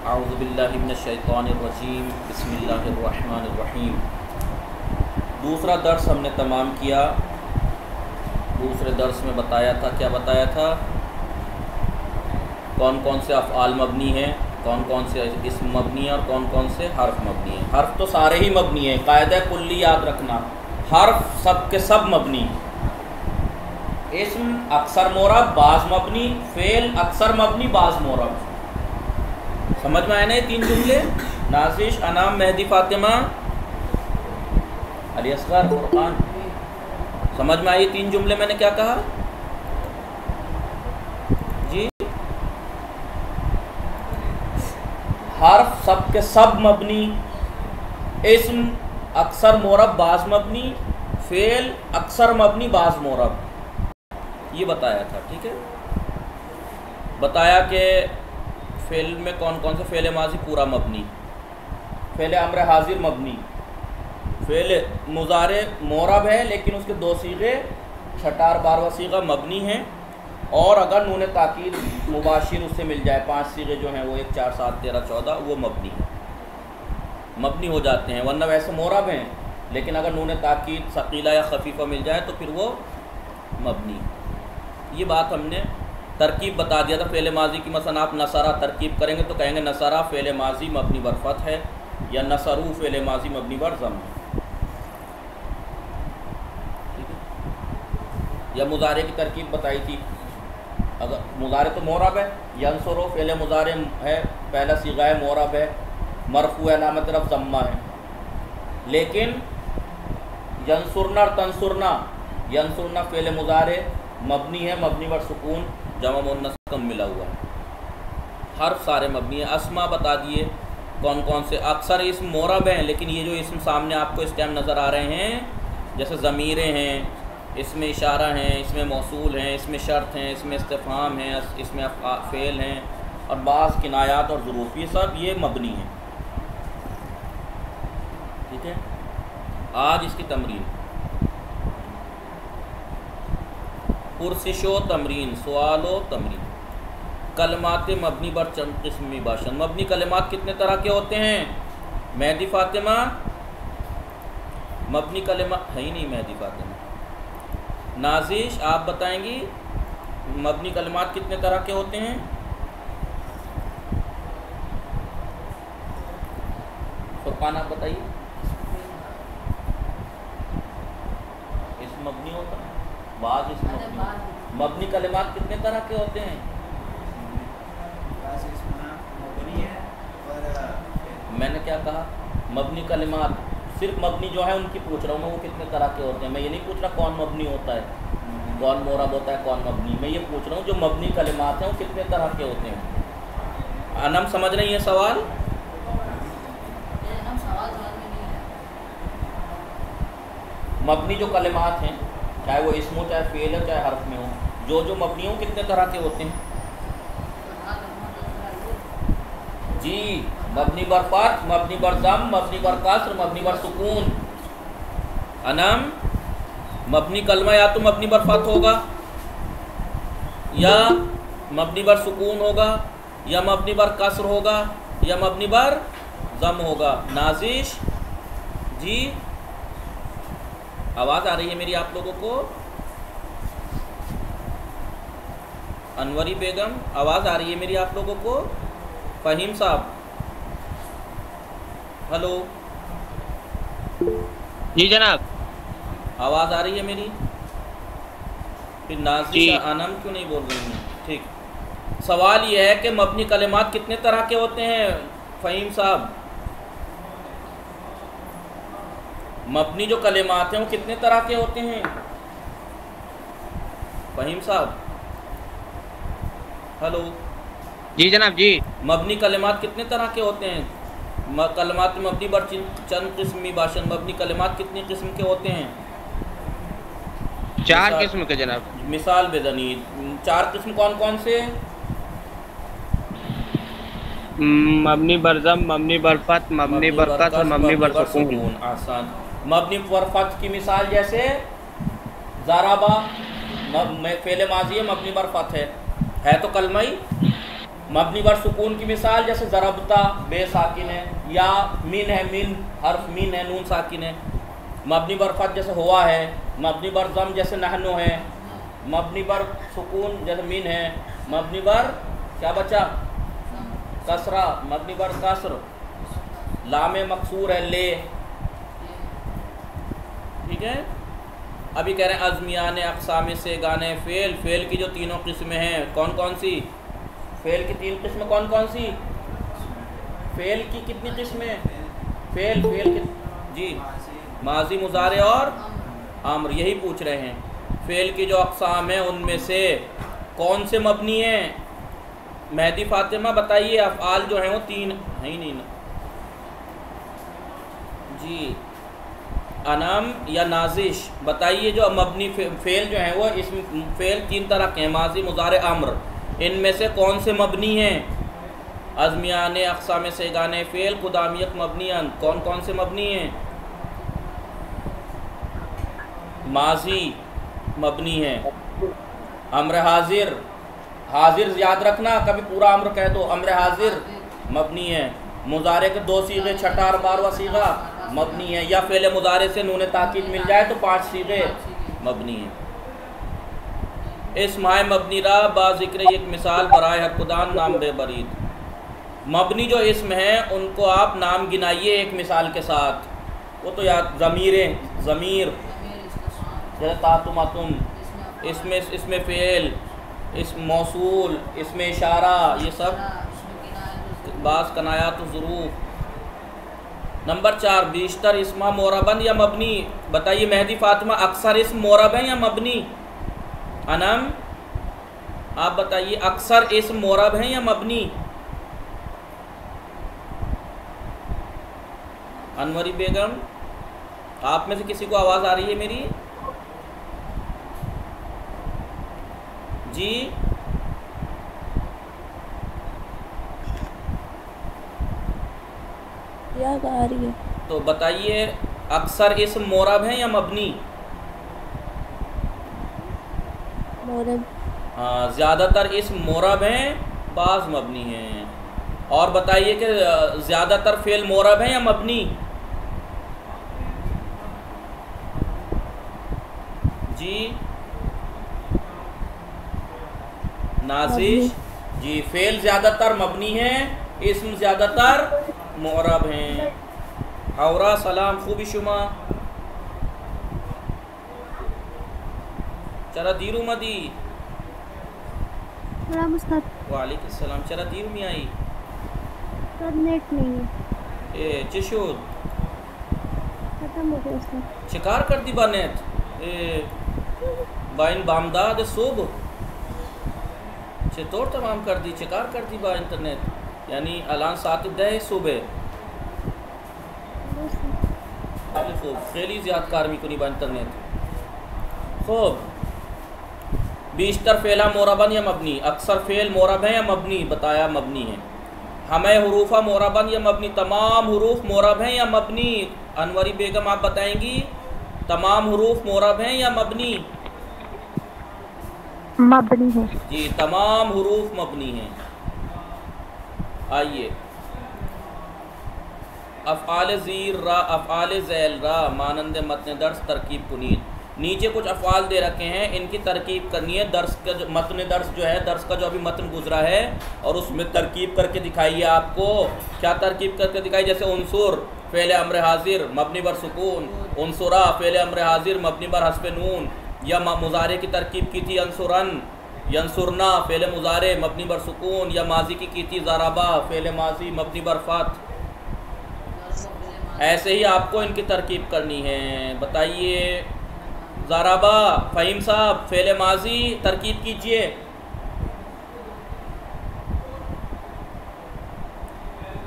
اعوذ باللہ من الشیطان الرجیم بسم اللہ الرحمن الرحیم۔ دوسرا درس ہم نے تمام کیا۔ دوسرے درس میں بتایا تھا، کیا بتایا تھا؟ کون کون سے افعال مبنی ہیں، کون کون سے اسم مبنی ہیں اور کون کون سے حرف مبنی ہیں۔ حرف تو سارے ہی مبنی ہیں، قاعدہ کلی یاد رکھنا، حرف سب کے سب مبنی ہیں۔ اسم اکثر معرب بعض مبنی، فعل اکثر مبنی بعض معرب۔ سمجھ میں آئے نا یہ تین جملے؟ نازش، انعام، مہدی، فاطمہ، علی اصغر، فرقان۔ سمجھ میں آئی تین جملے میں نے کیا کہا؟ جی، حرف سب کے سب مبنی، اسم اکثر معرب بعض مبنی، فعل اکثر مبنی بعض معرب، یہ بتایا تھا۔ ٹھیک ہے، بتایا کہ فعل میں کون کون سے، فعل ماضی پورا مبنی، فعل امر حاضر مبنی، فعل مضارع معرب ہے لیکن اس کے دو صیغے چھٹا اور بارہواں صیغہ مبنی ہیں، اور اگر نون تاکید مباشر اس سے مل جائے، پانچ صیغے جو ہیں وہ 1 4 7 13 14 وہ مبنی ہیں، مبنی ہو جاتے ہیں، ورنہ ویسے معرب ہیں لیکن اگر نون تاکید ثقیلہ یا خفیفہ مل جائے تو پھر وہ مبنی۔ یہ بات ہم نے ترکیب بتا دیا تھا فعل ماضی کی۔ مثلا آپ نصرہ ترکیب کریں گے تو کہیں گے نصرہ فعل ماضی مبنی بر فتح ہے، یا نصرو فعل ماضی مبنی بر ضم ہے۔ ٹھیک ہے، یا مضارع کی ترکیب بتائی تھی، اگر مضارع تو معرب ہے، ینصرو فعل مضارع ہے، پہلا صیغہ ہے، معرب ہے، مرفوع علامت رفع ضمہ ہے، لیکن ینصرنا اور تنصرنا، ینصرنا فعل مضارع مبنی ہے، مبنی بر سکون، جمع مؤنث کم ملا ہوا ہے، حرف سارے مبنی ہیں۔ اسما بتا دیے کون کون سے، اکثر اسم معرب ہیں لیکن یہ جو اسم سامنے آپ کو اس ٹائم نظر آ رہے ہیں، جیسے ضمیریں ہیں، اس میں اشارہ ہیں، اس میں موصول ہیں، اس میں شرط ہیں، اس میں استفہام ہیں، اس میں فعل ہیں، اور بعض کنایات اور ظروف، یہ سب یہ مبنی ہیں۔ ٹھیک ہے، آج اس کی تمرین، پرسش و تمرین، سوال و تمرین۔ کلمات مبنی بر چند قسمی باشند۔ مبنی کلمات کتنے طرح کے ہوتے ہیں؟ مہدی فاطمہ، مبنی کلمات ہے ہی نہیں مہدی فاطمہ۔ نازش آپ بتائیں گی مبنی کلمات کتنے طرح کے ہوتے ہیں؟ فرقان آپ بتائیے، اسم مبنی ہوتا ہے، بعض اسم مبنی کلمات کتنے طرح کے ہوتے ہیں؟ میں نے کیا کہا؟ مبنی کلمات، صرف مبنی جو ہے ان کی پوچھ رہا ہوں میں، وہ کتنے طرح کے ہوتے ہیں۔ میں یہ نہیں پوچھ رہا کون مبنی ہوتا ہے، کون معرب ہوتا ہے، کون مبنی، میں یہ پوچھ رہا ہوں جو مبنی کلمات ہیں وہ کتنے طرح کے ہوتے ہیں۔ انم سمجھ رہی ہیں سوال؟ مبنی جو کلمات ہیں، چاہے وہ اسم ہو، چاہے فعل ہو، چاہے حرف میں ہو، جو مبنی ہوں کتنے طرح کے ہوتے ہیں؟ جی، مبنی بر فتح، مبنی بر ضم، مبنی بر کسر، مبنی بر سکون۔ انم مبنی کلمہ یا تو مبنی بر فتح ہوگا، یا مبنی بر سکون ہوگا، یا مبنی بر کسر ہوگا، یا مبنی بر ضم ہوگا۔ نازش جی، آواز آ رہی ہے میری آپ لوگوں کو؟ انوری بیگم آواز آ رہی ہے میری آپ لوگوں کو؟ فہیم صاحب ہلو؟ جی جناب، آواز آ رہی ہے میری؟ پھر نازش انم کیوں نہیں بول رہی ہیں؟ ٹھیک، سوال یہ ہے کہ مبنی کلمات کتنے طرح کے ہوتے ہیں فہیم صاحب؟ مبنی جو کلمات ہیں وہ کتنے طرح کے ہوتے ہیں فہیم صاحب؟ ہلو؟ جی جناب جی، مبنی کلمات کتنے طرح کے ہوتے ہیں؟ کلمات مبنی بر چند قسمی باشند، مبنی کلمات کتنی قسم کے ہوتے ہیں؟ 4 قسم کے جناب۔ مثال بدنی، 4 قسم کون کون سے؟ مبنی بر ضم، مبنی بر فتح، مبنی بر کسر، مبنی بر سکون۔ آسان۔ مبنی بر فتح کی مثال جیسے ضربہ، فعل ماضی ہے، مبنی بر فتح ہے تو کلمہ ہی مبنی بر سکون کی مثال جیسے ضربتا بے ساکن ہے، یا من ہے، من حرف من ہے، نون ساکن ہے. مبنی بر فتح جیسے ہوا ہے، مبنی بر ضم جیسے نحنو ہے، مبنی بر سکون جیسے من ہے، مبنی بر کیا بچا کسرہ، مبنی بر کسر، لام مکسور ہے لے. ٹھیک ہے. ابھی کہہ رہے ہیں ازمیان اقسام سے گانے فعل، فعل کی جو تینوں قسمیں ہیں کون کون سی؟ فعل کی تین قسمیں کون کون سی؟ فعل کی کتنی قسمیں؟ فعل کی جی ماضی مضارع اور امر، یہی پوچھ رہے ہیں. فعل کی جو اقسام ہیں ان میں سے کون سے مبنی ہیں؟ مہدی فاطمہ بتائیے. افعال جو ہیں وہ تین ہیں ہی نہیں جی. انم یا نازش بتائیے. جو مبنی فعل جو ہیں وہ اسم فعل تین طرح کے ہیں، ماضی مضارع امر. ان میں سے کون سے مبنی ہیں؟ ازمیان اقسام سے گانے فعل قدامیت مبنیان کون کون سے مبنی ہیں؟ ماضی مبنی ہے، امر حاضر، حاضر یاد رکھنا کبھی پورا امر کہہ دو، امر حاضر مبنی ہے. مضارع کے دو صیغے چھٹا اور بارواں صیغہ مبنی ہے، یا فعل مضارع سے نون تاکید مل جائے تو 5 صیغے مبنی ہیں. اسم مبنی را با ذکر ایک مثال برائے ہر خدان نام بے برید. مبنی جو اسم ہیں ان کو آپ نام گنائیے ایک مثال کے ساتھ. وہ تو یاد ضمیریں، ضمیر جیسے تاتماتم، اسم فعل، اسم موصول، اسم اشارہ، یہ سب بعض کنایات و ظروف. نمبر 4 بیشتر اسم معربن یا مبنی. بتائیے مہدی فاطمہ اکثر اسم معرب ہیں یا مبنی؟ انم آپ بتائیے اکثر اسم معرب ہیں یا مبنی؟ انوری بیگم آپ میں سے کسی کو آواز آ رہی ہے میری؟ جی یاد آ رہی ہے. تو بتائیے اکثر اسم معرب ہیں یا مبنی؟ مورب. ہاں زیادہ تر اسم معرب ہیں، بعض مبنی ہیں. اور بتائیے کہ زیادہ تر فعل معرب ہیں یا مبنی؟ جی نازش جی فعل زیادہ تر مبنی ہیں، اسم زیادہ تر معرب ہیں. حورا سلام خوبی شما چرا دیر اومدی؟ سلام استاد. وعلیکم السلام. چرا دیر میں آئی؟ استاد نیٹ نہیں ہے. اے چی شد؟ ختم ہو گیا استاد. شکار کر دی با نیت با این بامداد صبح چطور تمام کر دی؟ چکار کر دی با انٹرنیٹ؟ یعنی الان ساعت 10 صبح. خیلی خوب، خیلی زیاد کار میکنی با انٹرنیٹ. خوب بیشتر فعلہ معربن یا مبنی. اکثر فعل معرب ہیں یا مبنی؟ بتایا مبنی ہیں. ہمیں حروفہ معربن یا مبنی. تمام حروف معرب ہیں یا مبنی؟ انوری بیگم آپ بتائیں گی تمام حروف معرب ہیں یا مبنی؟ مبنی ہے جی تمام حروف مبنی ہیں. آئیے افعال زیر را افعال ذیل را مانند متن درس ترکیب کنید. نیچے کچھ افعال دے رکھے ہیں، ان کی ترکیب کرنی ہے. درس کا جو متن درس جو ہے، درس کا جو ابھی متن گزرا ہے، اور اس میں ترکیب کر کے دکھائیے. آپ کو کیا ترکیب کر کے دکھائی؟ جیسے عنصر فعل امر حاضر مبنی بر سکون، عنصرہ فعل امر حاضر مبنی بر حذف نون. یا مضارع کی ترکیب کی تھی ینصرن، ینصرنا فعل مضارع مبنی بر سکون. یا ماضی کی تھی ضربا فعل ماضی مبنی بر فتح. ایسے ہی آپ کو ان کی ترکیب کرنی ہے. بتائیے ضربا فہیم صاحب فعل ماضی ترکیب کیجئے.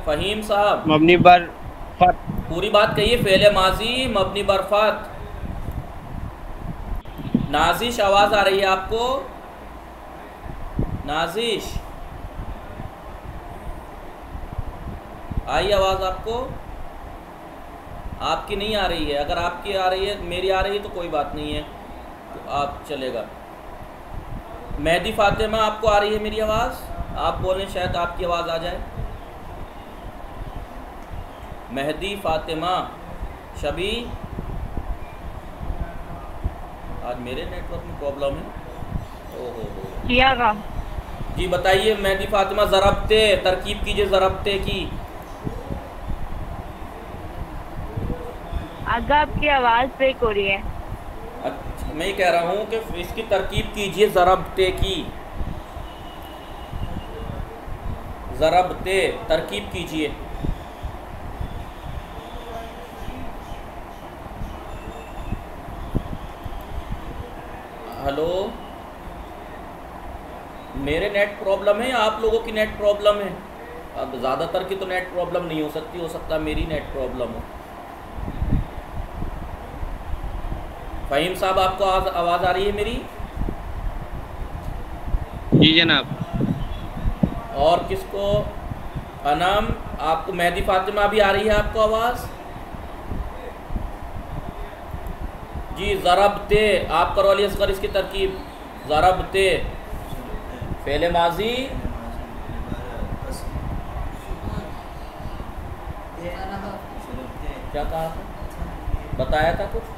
فہیم صاحب مبنی بر فتح. پوری بات کہیے. فعل ماضی مبنی بر فتح. نازش آواز آ رہی ہے آپ کو؟ نازش آئی آواز آپ کو؟ آپ کی نہیں آ رہی ہے. اگر آپ کی آ رہی ہے، میری آ رہی ہے تو کوئی بات نہیں ہے، تو آپ چلے گا. مہدی فاطمہ آپ کو آ رہی ہے میری آواز؟ آپ بولیں شاید آپ کی آواز آ جائے. مہدی فاطمہ شبی. آج میرے نیٹ ورک میں پرابلم ہے. او ہو کیا گا. جی بتائیے مہدی فاطمہ ضربتے ترکیب کیجئے ضربتے کی. آگا آپ کی آواز بریک ہو رہی ہے. اچھا میں یہ کہہ رہا ہوں کہ اس کی ترکیب کیجئے ضربتے کی. ضربتے ترکیب کیجئے. ہلو میرے نیٹ پرابلم ہے یا آپ لوگوں کی نیٹ پرابلم ہے؟ اب زیادہ تر کی تو نیٹ پرابلم نہیں ہو سکتی، ہو سکتا ہے میری نیٹ پرابلم ہو. فہیم صاحب آپ کو آواز آ رہی ہے میری؟ جی جناب. اور کس کو؟ انم آپ کو مہدی فاطمہ بھی آ رہی ہے آپ کو آواز؟ جی ضربتے آپ کرو علی اصغر اس کی ترکیب. ضربتے فعل ماضی کیا کہا تھا؟ بتایا تھا کچھ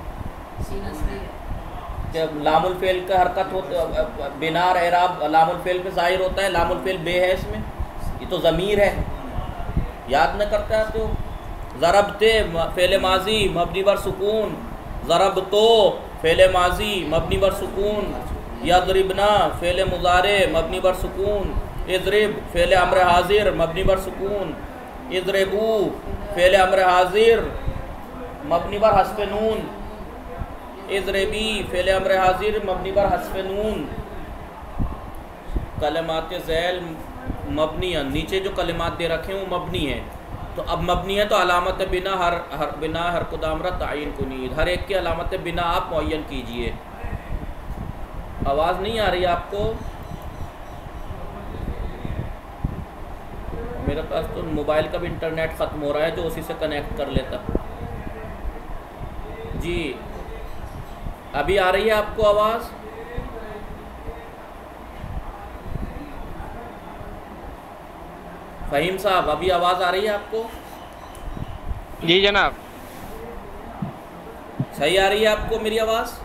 کہ لام الفعل کا حرکت ہوتا بنا اور اعراب لام الفعل پہ ظاہر ہوتا ہے. لام الفعل بے ہے اس میں، یہ تو ضمیر ہے، یاد نہ کرتے آتے ہو. ضربتے فعل ماضی مبنی بر سکون. ضربتو فعل ماضی مبنی بر سکون. یضربنا فعل مضارع مبنی بر سکون. اضرب فعل امر حاضر مبنی بر سکون. اضربو فعل امر حاضر مبنی بر حذف نون. اضربی فعل امر حاضر مبنی بر حذف نون. کلمات ذیل مبنی ہیں، نیچے جو کلمات دے رکھے ہیں وہ مبنی ہیں. تو اب مبنی ہے تو علامت بنا بنا حرکت دامرہ تعین کنید. ہر ایک کی علامت بنا آپ معین کیجئے. آواز نہیں آ رہی آپ کو؟ میرے پاس تو موبائل کا بھی انٹرنیٹ ختم ہو رہا ہے جو اسی سے کنیکٹ کر لیتا. جی ابھی آ رہی ہے آپ کو آواز؟ فہیم صاحب ابھی آواز آ رہی ہے آپ کو؟ جی جناب. صحیح آ رہی ہے آپ کو میری آواز؟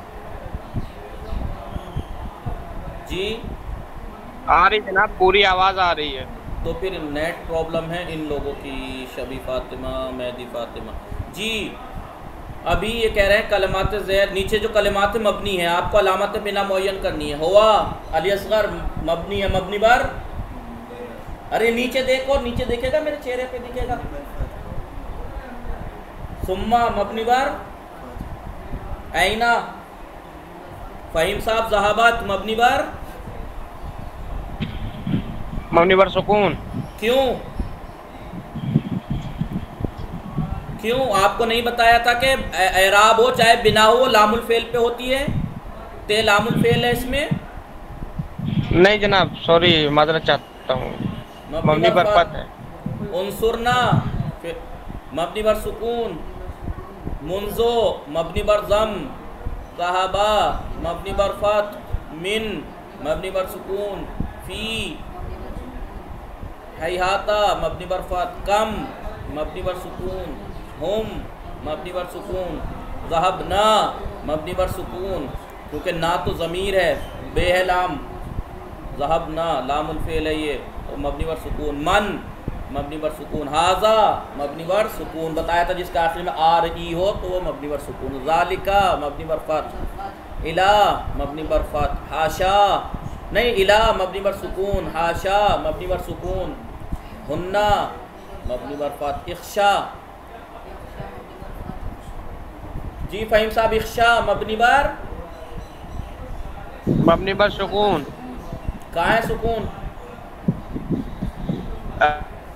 جی آ رہی جناب، پوری آواز آ رہی ہے. تو پھر نیٹ پرابلم ہے ان لوگوں کی. شبی فاطمہ مہدی فاطمہ. جی ابھی یہ کہہ رہے ہیں کلمات زید نیچے جو کلمات مبنی ہیں آپ کو علامت بنا معین کرنی ہے. ہوا علی اصغر مبنی ہے مبنی بر. ارے نیچے دیکھو، نیچے دیکھے گا میرے چہرے پہ دکھے گا. ثم مبنی بر اینا. فہیم صاحب ذہابت مبنی بر مبنی بر سکون. کیوں آپ کو نہیں بتایا تھا کہ اعراب ہو چاہے بنا ہو لام الفعل پہ ہوتی ہے؟ تے لام الفعل ہے اس میں. نہیں جناب سوری، معذرت چاہتا ہوں. مبنی بر فتح ہے. انصرنا مبنی بر سکون. منزو مبنی بر ضم. ذہبا مبنی بر فتح. من مبنی بر سکون. فی ہیہاتا مبنی بر فتح. کم مبنی بر سکون. ہم مبنی بر سکون. ذہبنا مبنی بر سکون کیونکہ نا تو ضمیر ہے، بے ہے لام. ذہبنا لام الفعل ہے یہ تو مبنی بر سکون. من مبنی بر سکون. ہاذا مبنی بر سکون. بتایا تھا جس کا آخر میں آر ای ہو تو وہ مبنی بر سکون. ذالکا مبنی بر فتح. الا مبنی بر فتح. حاشا نہیں، الا مبنی بر سکون. حاشا مبنی بر سکون. ہننا مبنی بر فتح. اخشا. جی فہیم صاحب اخشا مبنی بر سکون. کہاں ہے سکون؟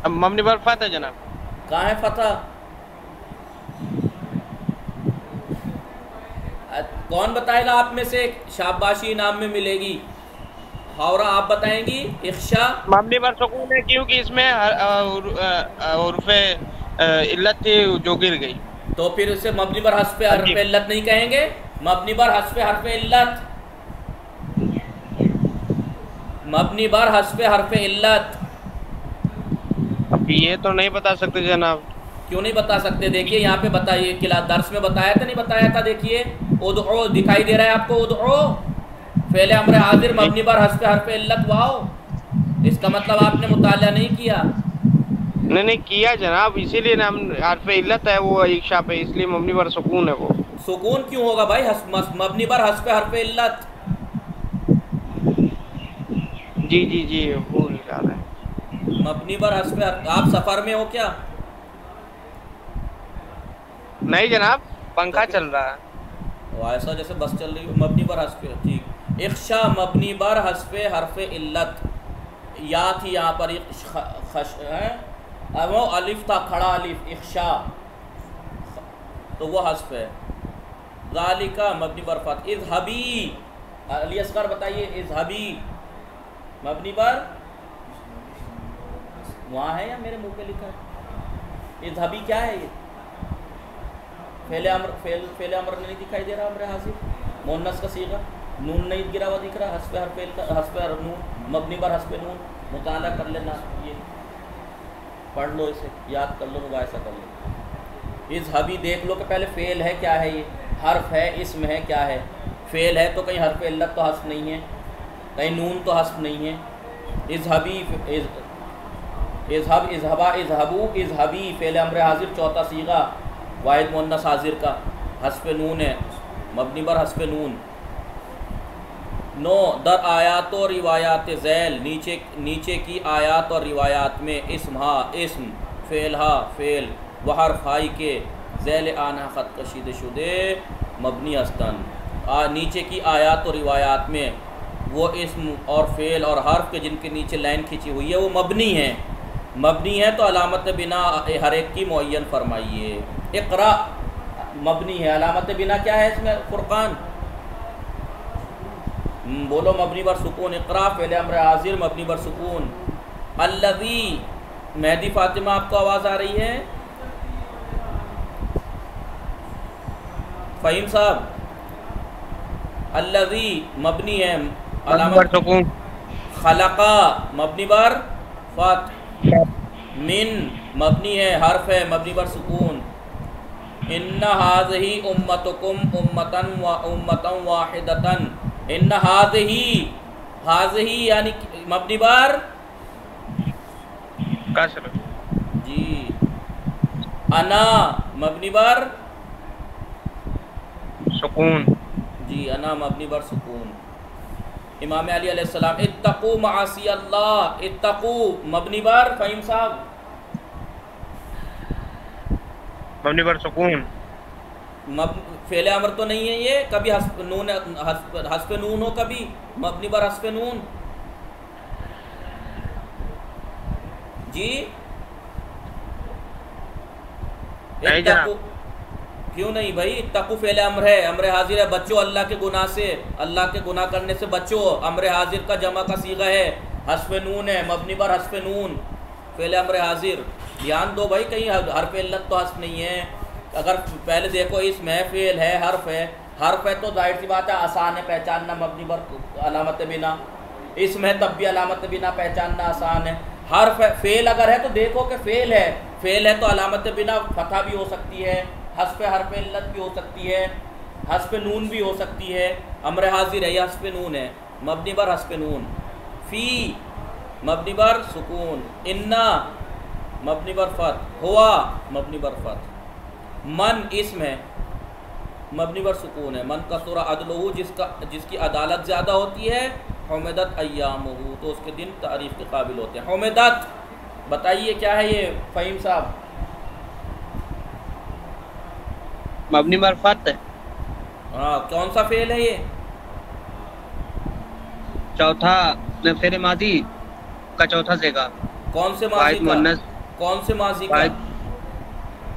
مبنی بر فتح جناب. کہاں ہے فتح؟ کون بتائے گا آپ میں سے؟ شاباشی انعام میں ملے گی. ہاورا آپ بتائیں گی؟ اخشا مبنی بر سکون ہے کیونکہ اس میں حرف علت تھی جو گر گئی. تو پھر اسے مبنی بر حذف حرف علت نہیں کہیں گے؟ مبنی بر حذف حرف علت مبنی بر حسب حرف علت. اب یہ تو نہیں بتا سکتے جناب. کیوں نہیں بتا سکتے؟ دیکھیے یہاں پہ بتائیے، کلاس درس میں بتایا تھا نہیں بتایا تھا؟ دیکھیے ادعو دکھائی دے رہا ہے آپ کو، ادعو فعل امر حاضر مبنی بر حسب حرف علت. واو، اس کا مطلب آپ نے مطالعہ نہیں کیا. نہیں کیا جناب، اسی لیے نام حرف علت ہے وہ اکشا پہ، اس لیے مبنی بر سکون ہے وہ. سکون کیوں ہوگا بھائی؟ مبنی بر حسب حرف علت. جی بھول جا رہا ہے. مبنی بر حسب. آپ سفر میں ہو کیا؟ نہیں جناب، پنکھا چل رہا ہے. ایسا جیسے بس چل رہی ہو. مبنی بر حسب، ٹھیک. اخشا مبنی بر حسب حرف علت. یا تھی یہاں پر وہ الف تھا، کھڑا الف، اخشا تو وہ حذف ہے. ذالکا مبنی بر فتح. اذهبی، علی اصغر بتائیے، اذهبی مبنی بر وہاں ہے یا میرے منہ پہ لکھا ہے؟ اذهبی کیا ہے یہ؟ فعل امر نہیں دکھائی دے رہا، امر حاضر مؤنث کا صیغہ، نون نہیں گرا ہوا دکھ رہا، حذف حرف نون مبنی بر حسب نون. مطالعہ کر لینا، یہ پڑھ لو، اسے یاد کر لو، مباحثہ کر لو. اذهبی دیکھ لو کہ پہلے فعل ہے کیا ہے، یہ حرف ہے، اسم ہے، کیا ہے؟ فعل ہے تو کہیں حرف علت تو حذف نہیں ہے، کہیں نون تو حذف نہیں ہے. اذهبی، اذهب، اذهبا، اذهبو، اذهبی فعل امر حاضر چوتھا صیغہ واحد مؤنث حاضر کا، حذف نون ہے، مبنی بر حذف نون. نو در آیات و روایات ذیل، نیچے کی آیات اور روایات میں اسم ہا اسم، فعل ہا فعل، و حرف ہائی کے ذیل آنہا خط کشید شدے مبنی ہستن. نیچے کی آیات و روایات میں وہ اسم اور فعل اور حرف کے جن کے نیچے لائن کھینچی ہوئی ہے وہ مبنی ہیں. مبنی ہے تو علامت بنا ہر ایک کی معین فرمائیے. اقرا مبنی ہے، علامت بنا کیا ہے اس میں؟ فرقان. بولو مبنی بر سکون. اقرا فعل امر حاضر مبنی بر سکون. الذی، مہدی فاطمہ آپ کو آواز آ رہی ہے؟ فہیم صاحب، الذی مبنی ہے، علامت سکون. خلقا مبنی بر فتح. من مبنی ہے، حرف ہے، مبنی بر سکون. ان ھذہ امتکم امۃ واحدۃ. ان ھذہ یعنی مبنی بر کسر. جی. انا مبنی بر سکون. جی انا مبنی بر سکون. امام علی علیہ السلام اتقوا معاصی اللہ. اتقوا مبنی بر فہیم صاحب مبنی بر سکون. فعل امر تو نہیں ہے یہ، کبھی حذف نون ہو، کبھی مبنی بر حذف نون. جی اتقوا، کیوں نہیں بھائی؟ اتقوا فعل امر ہے، امر حاضر ہے، بچو اللہ کے گناہ سے، اللہ کے گناہ کرنے سے بچو. امر حاضر کا جمع کا صیغہ ہے، حذف نون ہے، مبنی بر حذف نون، فعل امر حاضر. دھیان دو بھائی، کہیں حرف علت تو حذف نہیں ہے. اگر پہلے دیکھو اسم ہے، فعل ہے، حرف ہے. حرف ہے تو ظاہر سی بات ہے آسان ہے پہچاننا، مبنی بر علامت بنا. اسم ہے تب بھی علامت بنا پہچاننا آسان ہے. حرف ہے، فعل اگر ہے تو دیکھو کہ فعل ہے، فعل ہے تو علامت بنا فتح بھی ہو سکتی ہے، حذف حرف علت بھی ہو سکتی ہے، حذف نون بھی ہو سکتی ہے. امر حاضر ہے، یہ حذف نون ہے، مبنی بر حذف نون. فی مبنی بر سکون. انا مبنی بر فتح. ہوا مبنی بر فتح. من اسم ہے، مبنی بر سکون ہے. من کثر عدلہ، جس کی عدالت زیادہ ہوتی ہے. حمدت ایامہ، تو اس کے دن تعریف کے قابل ہوتے ہیں. حمدت بتائیے کیا ہے یہ فہیم صاحب؟ مبنی بر فتح. ہاں، کون سا فعل ہے یہ؟ چوتھا فعل ماضی کا چوتھا صیغہ. کون سے ماضی کا؟ کون سے ماضی کا؟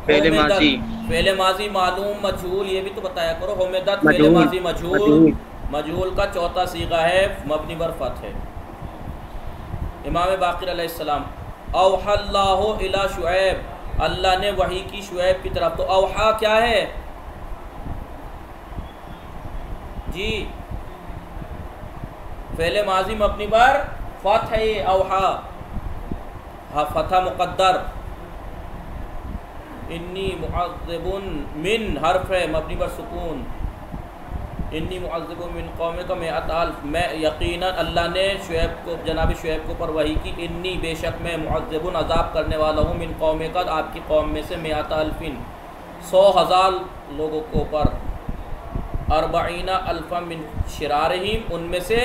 فعل ماضی. فعل ماضی معلوم مجہول، یہ بھی تو بتایا کرو. حمدت فعل ماضی مجہول، مجہول کا چوتھا صیغہ ہے، مبنی بر فتح ہے. امام باقر علیہ السلام اوحى اللہ الی شعیب، اللہ نے وحی کی شعیب کی طرف. تو اوحا کیا ہے جی؟ فعل ماضی مبنی بر فتح اوحا، فتح مقدر، انی معذب من حرف ہے مبنی پر سکون، انی معذب من قوم کا مئات الف، میں یقیناً اللہ نے شعیب کو، جناب شعیب کو پر وحی کی، انی بے شک میں معذب عذاب کرنے والا ہوں، من قوم کا آپ کی قوم میں سے، مئات الف 100,000 لوگوں کے اوپر، 40 الف من شرارہم ان میں سے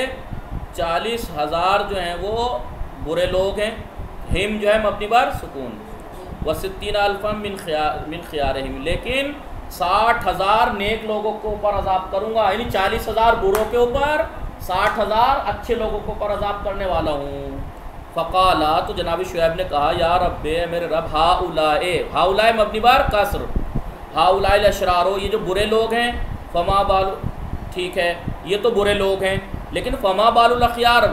40,000 جو ہیں وہ برے لوگ ہیں، ہم جو ہے مبنی بر سکون، و60 الف من خیارہم، لیکن 60,000 نیک لوگوں کے اوپر عذاب کروں گا، یعنی 40,000 بروں کے اوپر 60,000 اچھے لوگوں کے اوپر عذاب کرنے والا ہوں۔ فقالا، تو جناب شعیب نے کہا، یا رب میرے رب، ہاؤلائے مبنی بر کسر، ہاؤلائے الاشرارو، یہ جو برے لوگ ہیں، فما بال، ٹھیک ہے یہ تو برے لوگ ہیں، لیکن فما بال الاخیار،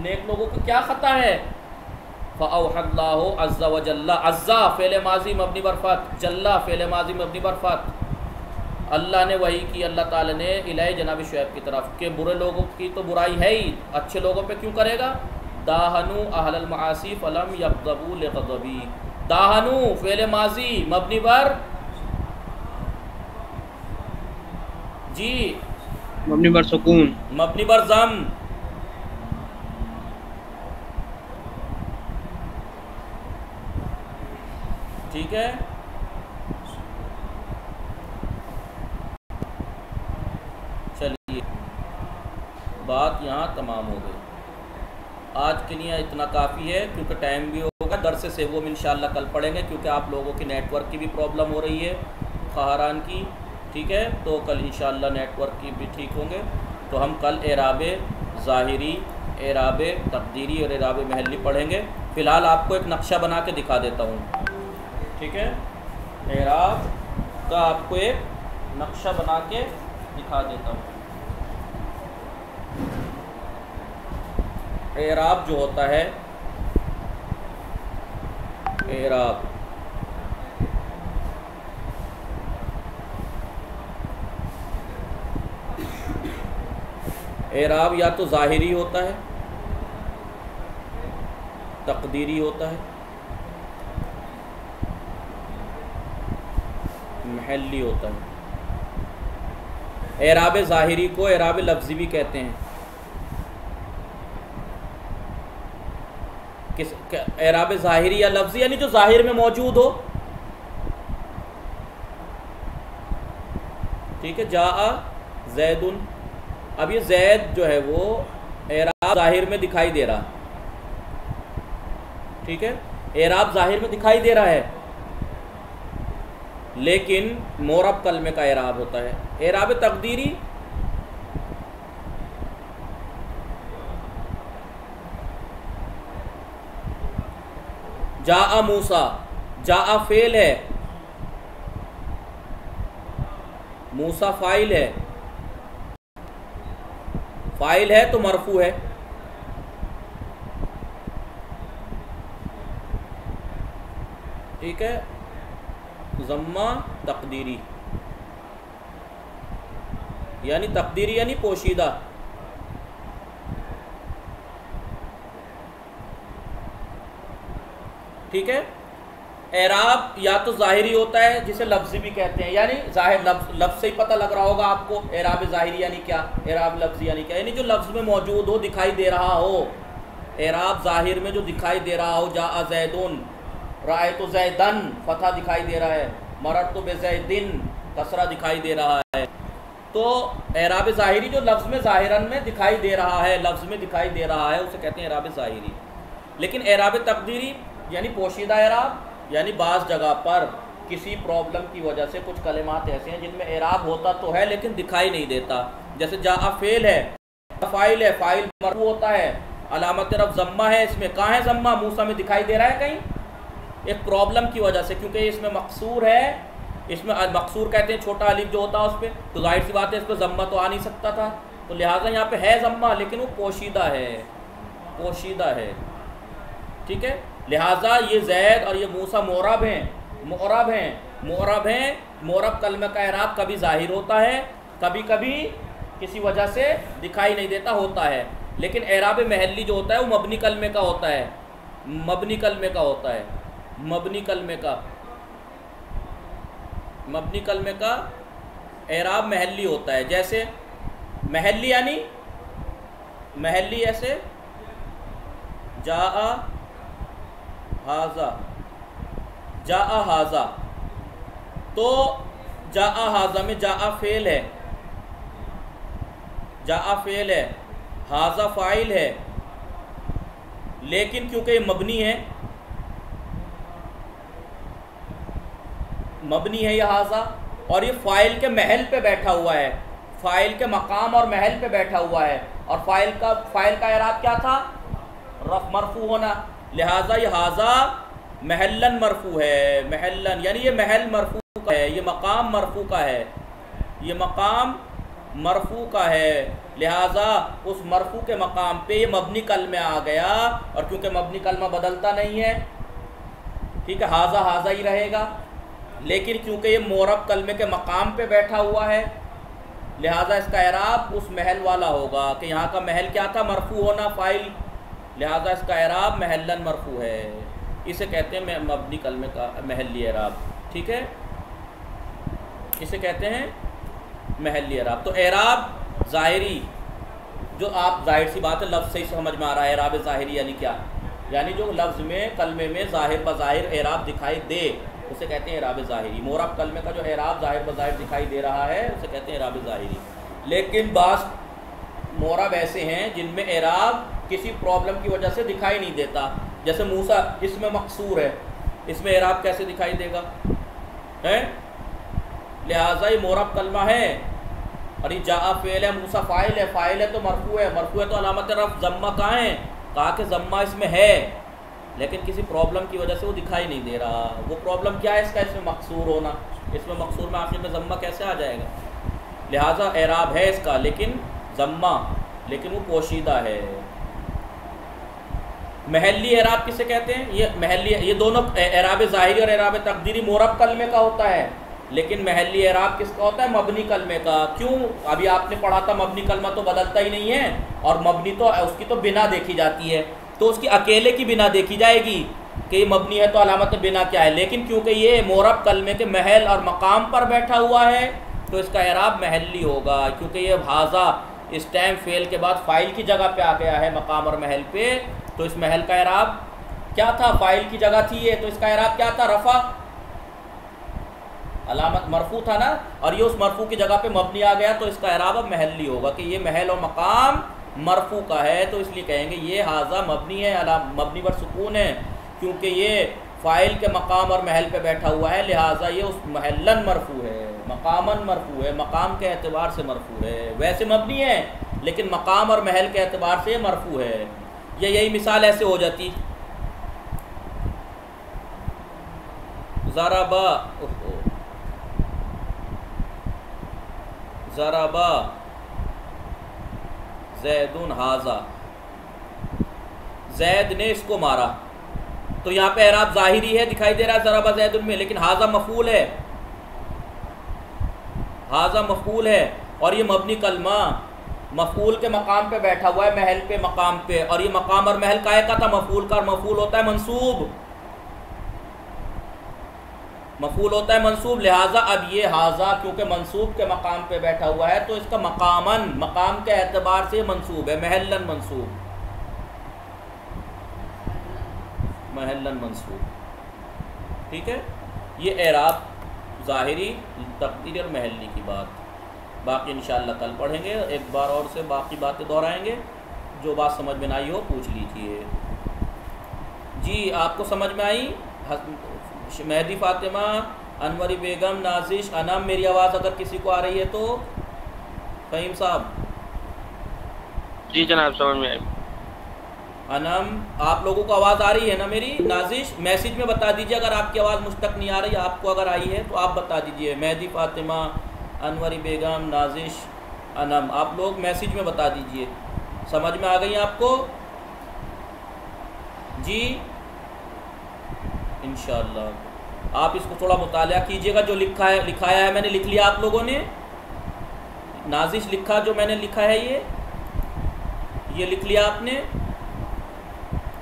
نیک لوگوں کو کیا خطا ہے؟ فأوحى اللہ عز وجل، عزا فعل ماضی مبنی بر فتح، جلا فعل ماضی مبنی بر فتح، اللہ نے وحی کی، اللہ تعالی نے الہ جناب شعیب کی طرف، کہ برے لوگوں کی تو برائی ہے ہی، اچھے لوگوں پہ کیوں کرے گا؟ داہنو اہل المعاصی فلم یغضبوا لغضبی، داہنو فعل ماضی مبنی بر، جی مبنی بر سکون، مبنی بر ضم، ٹھیک ہے، چلیے بات یہاں تمام ہو گئی، آج کے لیے اتنا کافی ہے، کیونکہ ٹائم بھی ہوگا، درس سے وہ انشاءاللہ کل پڑھیں گے، کیونکہ آپ لوگوں کی نیٹ ورک کی بھی پرابلم ہو رہی ہے، خواہران کی، ٹھیک ہے، تو کل انشاءاللہ نیٹ ورک کی بھی ٹھیک ہوں گے، تو ہم کل اعراب ظاہری، اعراب تقدیری اور اعراب محلی پڑھیں گے۔ فی الحال آپ کو ایک نقشہ بنا کے دکھا دیتا ہوں، ٹھیک ہے، اعراب کا آپ کو ایک نقشہ بنا کے دکھا دیتا ہوں۔ اعراب جو ہوتا ہے، اعراب اعراب یا تو ظاہری ہوتا ہے، تقدیری ہوتا ہے، محلی ہوتا ہے۔ اعراب ظاہری کو اعراب لفظی بھی کہتے ہیں۔ اعراب ظاہری یا لفظی یعنی جو ظاہر میں موجود ہو، ٹھیک ہے، جاء زید، اب یہ زید جو ہے وہ اعراب ظاہر میں دکھائی دے رہا، ٹھیک ہے، اعراب ظاہر میں دکھائی دے رہا ہے، لیکن مورب کلمے کا اعراب ہوتا ہے۔ اعراب تقدیری جاء موسیٰ، جاء فعل ہے، موسیٰ فاعل ہے، فاعل ہے تو مرفوع ہے، ٹھیک ہے، ضمہ تقدیری، یعنی تقدیری یعنی پوشیدہ، ٹھیک ہے۔ اعراب یا تو ظاہری ہوتا ہے جسے لفظی بھی کہتے ہیں، یعنی ظاہر لفظ سے ہی پتہ لگ رہا ہوگا آپ کو اعراب ظاہری یعنی کیا، اعراب لفظی یعنی کیا، یعنی جو لفظ میں موجود ہو، دکھائی دے رہا ہو، اعراب ظاہر میں جو دکھائی دے رہا ہو، جاء زیدن، رأیت زیدن، فتح دکھائی دے رہا ہے، مررت بزیدن، کسرہ دکھائی دے رہا ہے، تو اعراب ظاہری جو لفظ میں ظاہراً میں دکھائی دے رہا ہے، لفظ میں دکھائی دے رہا ہے، اسے کہتے ہیں اعراب ظاہری۔ لیکن اعراب تقدیری یعنی پوشیدہ اعراب، یعنی بعض جگہ پر کسی پرابلم کی وجہ سے کچھ کلمات ایسے ہیں جن میں اعراب ہوتا تو ہے لیکن دکھائی نہیں دیتا، جیسے جاء فعل ہے، فاعل ہے، فاعل مرفوع ہوتا ہے، علامت رفع ضمہ ہے، اس میں کہاں ہے ضمہ؟ موسیٰ میں دکھائی دے رہا ہے کہیں؟ ایک پرابلم کی وجہ سے، کیونکہ اس میں مقصور ہے، اس میں مقصور کہتے ہیں چھوٹا الف جو ہوتا ہے اس پہ، تو ظاہر سی بات ہے اس پہ ضمہ تو آ نہیں سکتا تھا، تو لہٰذا یہاں پہ ہے ضمہ لیکن وہ پوشیدہ ہے، پوشیدہ ہے، ٹھیک ہے۔ لہٰذا یہ زید اور یہ موسیٰ معرب ہیں، معرب ہیں، معرب ہیں، معرب کلمہ کا اعراب کبھی ظاہر ہوتا ہے، کبھی کبھی کسی وجہ سے دکھائی نہیں دیتا ہوتا ہے۔ لیکن اعراب محلی جو ہوتا ہے وہ مبنی کلمے کا ہوتا ہے، مبنی کلمے کا ہوتا ہے، مبنی کلمے کا، مبنی کلمے کا اعراب محلی ہوتا ہے. جیسے محلی یعنی محلی ایسے جاء ھذا، جاء ھذا، تو جاء ھذا میں جاء فعل ہے، جاء فعل ہے، ھذا فاعل ہے، لیکن کیونکہ یہ مبنی ہے، مبنی ہے یہ ھذا، اور یہ فاعل کے محل پہ بیٹھا ہوا ہے، فاعل کے مقام اور محل پہ بیٹھا ہوا ہے، اور فاعل کا اعراب کیا تھا؟ رفع، مرفوع ہونا، لہٰذا یہ ھذا محلن مرفوع ہے، محلن یعنی یہ محل مرفوع کا ہے، یہ مقام مرفوع کا ہے، یہ مقام مرفوع کا ہے، لہٰذا اس مرفوع کے مقام پہ یہ مبنی کلمہ آ گیا، اور کیونکہ مبنی کلمہ بدلتا نہیں ہے، ٹھیک ہے، ھذا ھذا ہی رہے گا، لیکن کیونکہ یہ معرب کلمے کے مقام پہ بیٹھا ہوا ہے، لہٰذا اس کا اعراب اس محل والا ہوگا کہ یہاں کا محل کیا تھا؟ مرفوع ہونا، فاعل، لہٰذا اس کا اعراب محلن مرفوع ہے، اسے کہتے ہیں مبنی کلمے کا محلی اعراب، ٹھیک ہے، اسے کہتے ہیں محلی اعراب. تو اعراب ظاہری، جو آپ ظاہر سی بات ہے لفظ سے ہی سمجھ میں آ رہا ہے، اعراب ظاہری یعنی کیا؟ یعنی جو لفظ میں کلمے میں ظاہر بظاہر اعراب دکھائی دے اسے کہتے ہیں اعراب ظاہری. معرب کلمے کا جو اعراب ظاہر بظاہر دکھائی دے رہا ہے اسے کہتے ہیں اعراب ظاہری. لیکن بعض معرب ایسے ہیں جن میں اعراب کسی پرابلم کی وجہ سے دکھائی نہیں دیتا، جیسے موسیٰ، اس میں مقصور ہے، اس میں اعراب کیسے دکھائی دے گا؟ لہٰذا یہ معرب کلمہ ہے، اور یہ جاء فعل ہے، موسیٰ فاعل ہے، فاعل ہے تو مرفوع ہے، مرفوع ہے تو علامت رفع ضمہ کہاں ہے؟ کہا کہ ضمہ اس میں ہے، لیکن کسی پرابلم کی وجہ سے وہ دکھائی نہیں دے رہا. وہ پرابلم کیا ہے؟ اس کا اس میں مقصور ہونا، اس میں مقصور میں آخر میں ضمہ کیسے آ جائے گا؟ لہٰذا اعراب ہے اس کا لیکن ضمہ، لیکن وہ پوشیدہ ہے. محلی اعراب کسے کہتے ہیں؟ یہ محلی، یہ دونوں اعراب ظاہری اور اعراب تقدیری معرب کلمے کا ہوتا ہے، لیکن محلی اعراب کس کا ہوتا ہے؟ مبنی کلمے کا. کیوں؟ ابھی آپ نے پڑھا تھا مبنی کلمہ تو بدلتا ہی نہیں ہے، اور مبنی تو اس کی تو بنا دیکھی جاتی ہے، تو اس کی اکیلے کی بنا دیکھی جائے گی کہ یہ مبنی ہے تو علامت بنا کیا ہے، لیکن کیونکہ یہ معرب کلمے کے محل اور مقام پر بیٹھا ہوا ہے تو اس کا اعراب محلی ہوگا، کیونکہ یہ ھذا اس ٹائم فعل کے بعد فاعل کی جگہ پہ آ گیا ہے مقام اور محل پہ، تو اس محل کا اعراب کیا تھا؟ فاعل کی جگہ تھی یہ، تو اس کا اعراب کیا تھا؟ رفع، علامت مرفوع تھا نا، اور یہ اس مرفوع کی جگہ پہ مبنی آ گیا تو اس کا اعراب اب محلی ہوگا کہ یہ محل اور مقام مرفوع کا ہے، تو اس لیے کہیں گے یہ ھذا مبنی ہے، مبنی پر سکون ہے، کیونکہ یہ فاعل کے مقام اور محل پہ بیٹھا ہوا ہے، لہٰذا یہ اس محلن مرفوع ہے، مقامن مرفوع ہے، مقام کے اعتبار سے مرفوع ہے. ویسے مبنی ہے لیکن مقام اور محل کے اعتبار سے مرفوع ہے. یہی مثال ایسے ہو جاتی، ضربا، ضربا زید ھذا، زید نے اس کو مارا، تو یہاں پہ اعراب ظاہری ہے، دکھائی دے رہا ہے ضربا زید میں، لیکن ھذا مفعول ہے، ھذا مفعول ہے، اور یہ مبنی کلمہ مفعول کے مقام پہ بیٹھا ہوا ہے، محل پہ مقام پہ، اور یہ مقام اور محل کائے کا تھا؟ مفعول کا، اور مفعول ہوتا ہے منصوب، مفعول ہوتا ہے منصوب، لہٰذا اب یہ ھذا کیونکہ منصوب کے مقام پہ بیٹھا ہوا ہے تو اس کا مقامن، مقام کے اعتبار سے منصوب ہے، محلن منصوب، محلن منصوب، ٹھیک ہے. یہ اعراب ظاہری، تقدیری اور محلی کی بات، باقی انشاءاللہ کل پڑھیں گے. ایک بار اور سے باقی باتیں دہرائیں گے، جو بات سمجھ میں نہ آئی ہو پوچھ لیجیے. جی آپ کو سمجھ میں آئی؟ مہدی فاطمہ، انوری بیگم، نازش، انم، میری آواز اگر کسی کو آ رہی ہے تو؟ فہیم صاحب؟ جی جناب سمجھ میں آئی. انم، آپ لوگوں کو آواز آ رہی ہے نا میری؟ نازش میسیج میں بتا دیجیے اگر آپ کی آواز مجھ تک نہیں آ رہی، آپ کو اگر آئی ہے تو آپ بتا دیجیے. مہدی فاطمہ، انوری بیگم، نازش، انم، آپ لوگ میسیج میں بتا دیجیے. سمجھ میں آ گئی آپ کو؟ جی انشاءاللہ آپ اس کو تھوڑا مطالعہ کیجئے گا، جو لکھایا ہے میں نے، لکھ لیا آپ لوگوں نے؟ نازش لکھا جو میں نے لکھا ہے یہ لکھ لیا آپ نے؟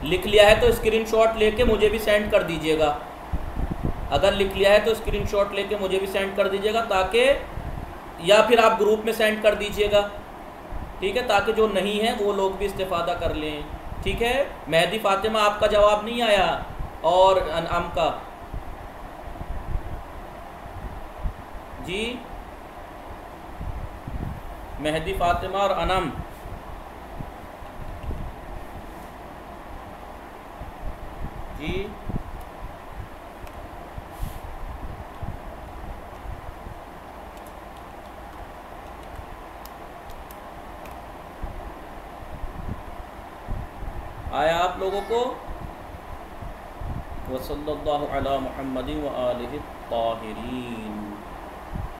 لکھ لیا ہے تو اسکرین شاٹ لے کے مجھے بھی سینڈ کر دیجیے گا. اگر لکھ لیا ہے تو اسکرین شاٹ لے کے مجھے بھی سینڈ کر دیجیے گا، تاکہ یا پھر آپ گروپ میں سینڈ کر دیجیے گا، ٹھیک ہے، تاکہ جو نہیں ہے وہ لوگ بھی استفادہ کر لیں. ٹھیک ہے. مہدی فاطمہ آپ کا جواب نہیں آیا، اور انعام کا جی، مہدی فاطمہ اور انم. جی آیا آپ لوگوں کو؟ وصلی اللہ علی محمد و آلہ الطاہرین.